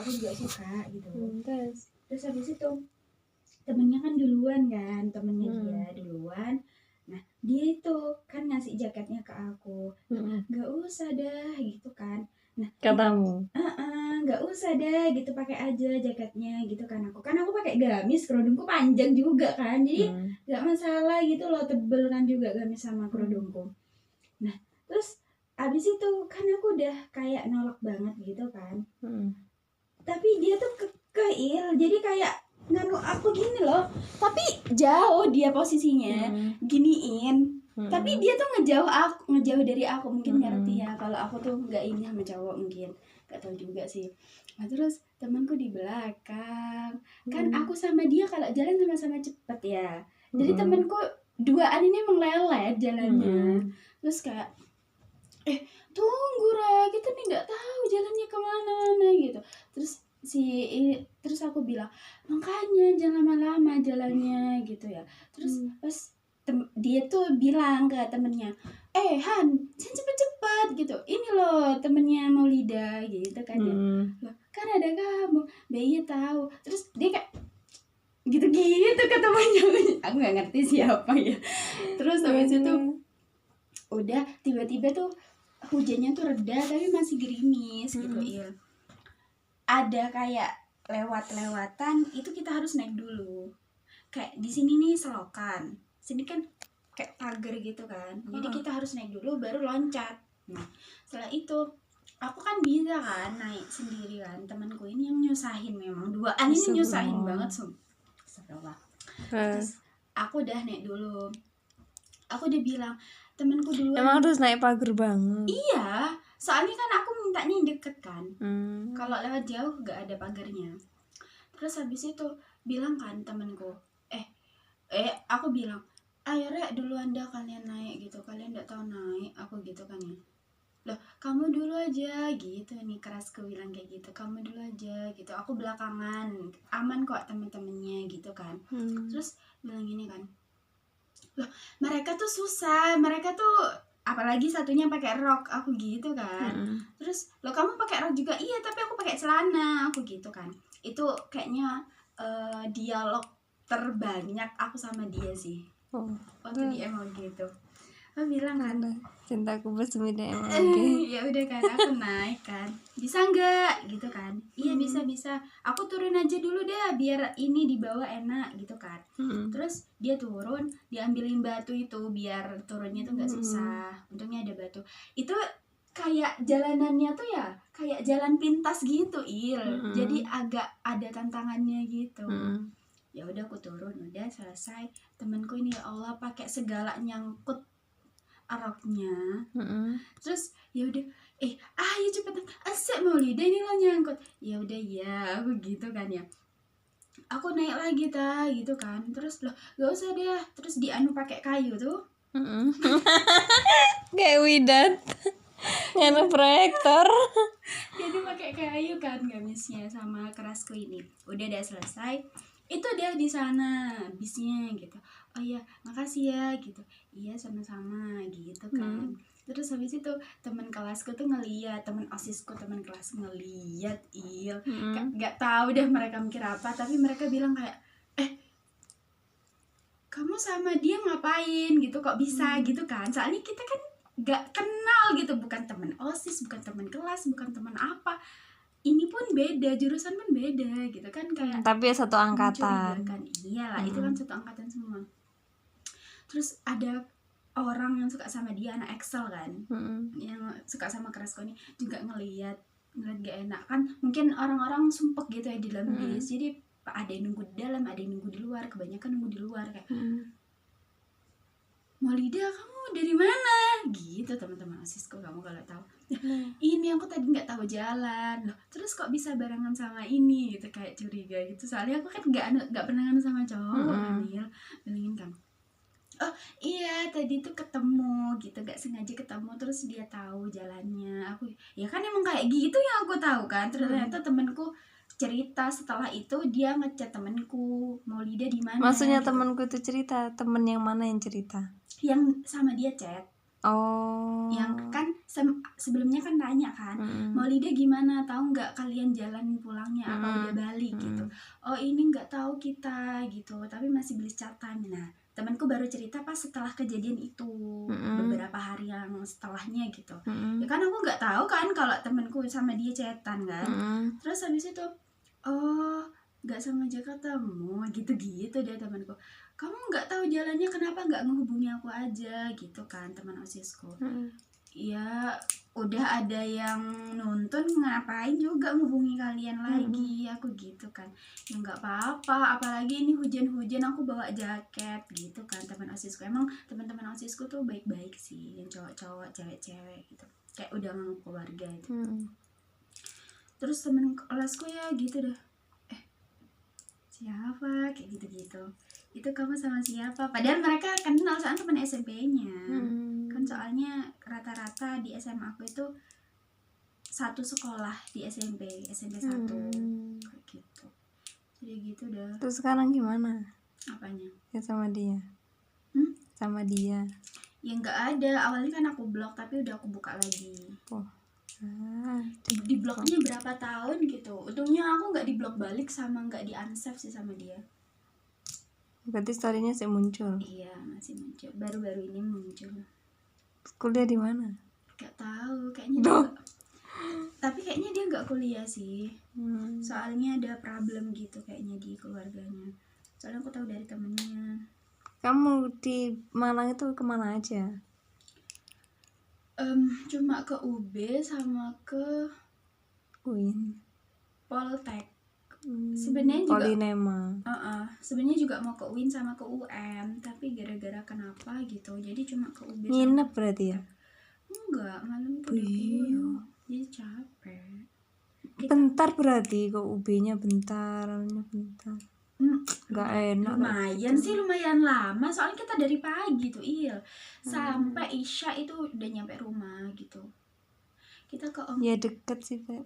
aku juga suka gitu. Terus habis itu temennya kan duluan kan, temennya dia duluan. Nah dia itu kan ngasih jaketnya ke aku, nggak usah dah gitu kan. Nah katamu nggak usah deh gitu, pakai aja jaketnya gitu kan. Aku pakai gamis, kerudungku panjang juga kan, jadi nggak masalah gitu loh, tebel kan juga gamis sama kerudungku. Nah terus abis itu kan aku udah kayak nolak banget gitu kan, tapi dia tuh kekeil, jadi kayak nganu aku gini loh, tapi jauh dia posisinya giniin. Tapi dia tuh ngejauh dari aku, mungkin ngerti ya kalau aku tuh nggak ini sama cowok, mungkin nggak tahu juga sih. Nah terus temanku di belakang kan, aku sama dia kalau jalan sama-sama cepet ya, jadi temanku duaan ini emang lelet jalannya. Terus kayak tunggu Ra, kita nih nggak tahu jalannya kemana-mana gitu. Terus aku bilang, makanya jangan lama-lama jalannya gitu ya. Terus pas dia tuh bilang ke temennya, Han, jangan cepet-cepet gitu, ini loh temennya Maulida gitu kan ya. Loh, kan ada kamu, Iya tahu. Terus dia kayak gitu-gitu ke temannya, aku nggak ngerti siapa ya. Terus habis itu udah tiba-tiba tuh hujannya tuh reda tapi masih gerimis gitu. Ada kayak lewat-lewatan itu, kita harus naik dulu. Kayak di sini nih selokan, sini kan kayak pagar gitu kan, jadi kita harus naik dulu baru loncat. Nah setelah itu aku kan bisa kan naik sendiri kan, temanku ini yang nyusahin, memang duaan ini nyusahin banget sumpah. Terus aku udah naik dulu, aku udah bilang temanku duluan. Emang harus naik pagar banget? Iya, soalnya kan aku mintanya yang deket kan. Kalau lewat jauh gak ada pagarnya. Terus habis itu bilang kan temenku, aku bilang, ayo Rek duluan dah kalian naik gitu, kalian gak tahu naik, aku gitu kan ya. Loh kamu dulu aja gitu nih, keras ku bilang kayak gitu, kamu dulu aja gitu, aku belakangan, aman kok temen-temennya gitu kan. Terus bilang gini kan, loh mereka tuh susah, mereka tuh apalagi satunya pakai rok, aku gitu kan. Terus lo kamu pakai rok juga? Iya tapi aku pakai celana, aku gitu kan. Itu kayaknya dialog terbanyak aku sama dia sih waktu di MOG gitu. Aku bilang kan, cintaku bersemi di MOG. Ya udah kan, aku naik kan, bisa nggak gitu kan. Iya bisa, aku turun aja dulu deh biar ini dibawa enak gitu kan. Terus dia turun, diambilin batu itu biar turunnya tuh nggak susah. Untungnya ada batu itu, kayak jalanannya tuh ya kayak jalan pintas gitu jadi agak ada tantangannya gitu. Ya udah aku turun, udah selesai. Temanku ini ya Allah pakai segala nyangkut roknya. Terus ya udah ayo cepetan, asik Maulida ini lo nyangkut. Ya udah ya aku gitu kan ya, aku naik lagi gitu kan. Terus loh gak usah deh, terus dianu pakai kayu tuh. Kayak Widat nganu proyektor. Jadi pakai kayu kan gamisnya sama kerasku ini. Udah selesai. Itu dia di sana bisnya gitu. Oh iya, makasih ya gitu. Iya sama-sama gitu kan. Terus habis itu teman kelasku tuh ngeliat, teman osisku, teman kelas ngeliat nggak tahu deh mereka mikir apa, tapi mereka bilang kayak kamu sama dia ngapain gitu, kok bisa gitu kan. Soalnya kita kan nggak kenal gitu, bukan teman osis, bukan teman kelas, bukan teman apa, ini pun beda, jurusan pun beda gitu kan, kayak tapi satu angkatan kan. Iyalah itu kan satu angkatan semua. Terus ada orang yang suka sama dia, anak Excel kan, yang suka sama Kerasku ini juga ngeliat gak enak kan, mungkin orang-orang sumpek gitu ya di dalam bis. Jadi ada yang nunggu di dalam, ada yang nunggu di luar, kebanyakan nunggu di luar kayak Maulida kamu dari mana gitu, teman-teman osisku, kamu kalau tahu ini aku tadi nggak tahu jalan loh, terus kok bisa barengan sama ini gitu, kayak curiga gitu. Soalnya aku kan nggak pernah sama cowok bilangin kan, oh iya tadi tuh ketemu gitu, nggak sengaja ketemu, terus dia tahu jalannya. Aku ya kan emang kayak gitu yang aku tahu kan. Ternyata temanku cerita setelah itu, dia ngechat temanku, Maulida di mana. Maksudnya gitu. Temanku itu cerita, temen yang mana yang cerita? Yang sama dia chat. Oh. Yang kan sebelumnya kan tanya kan, Maulida gimana, tahu nggak kalian jalan pulangnya apa udah balik gitu. Oh ini nggak tahu kita gitu, tapi masih beli chat time. Nah temanku baru cerita pas setelah kejadian itu, beberapa hari yang setelahnya gitu. Ya kan aku nggak tahu kan kalau temanku sama dia chatan kan. Terus habis itu, oh nggak sengaja ketemu gitu-gitu deh temanku. Kamu nggak tahu jalannya, kenapa nggak menghubungi aku aja gitu kan, teman osisku. Ya udah ada yang nonton, ngapain juga menghubungi kalian lagi, aku gitu kan. Ya nggak apa-apa, apalagi ini hujan-hujan aku bawa jaket gitu kan. Teman osisku, emang teman-teman osisku tuh baik-baik sih, yang cowok-cowok cewek-cewek gitu, kayak udah nganggep keluarga itu. Terus temen kelasku ya gitu dah, siapa kayak gitu-gitu, itu kamu sama siapa, padahal mereka kenal soalnya teman SMP-nya. Kan soalnya rata-rata di SMA aku itu satu sekolah di SMP 1 kayak gitu. Jadi gitu dah. Terus sekarang gimana Apanya? ya sama dia? Sama dia Ya nggak ada, awalnya kan aku blok tapi udah aku buka lagi. Di bloknya berapa tahun gitu, untungnya aku nggak di blok balik sama nggak di unsave sih sama dia. Berarti storynya sih muncul. Iya masih muncul, baru-baru ini muncul. Kuliah di mana? Gak tahu, kayaknya dia gak, tapi kayaknya dia nggak kuliah sih. Soalnya ada problem gitu kayaknya di keluarganya, soalnya aku tahu dari temennya. Kamu di Malang itu kemana aja? Cuma ke UB sama ke UIN, Poltek. Sebenarnya juga Polinema. Sebenarnya juga mau ke UIN sama ke UM, tapi gara-gara kenapa gitu, jadi cuma ke UB. Nginep berarti ya? Enggak, malam itu udah pulang, jadi capek. Bentar berarti ke UB-nya bentar, bentar. Gak enak. Lumayan lama, soalnya kita dari pagi tuh sampai Isya itu udah nyampe rumah gitu. Kita ke ya deket sih Pak.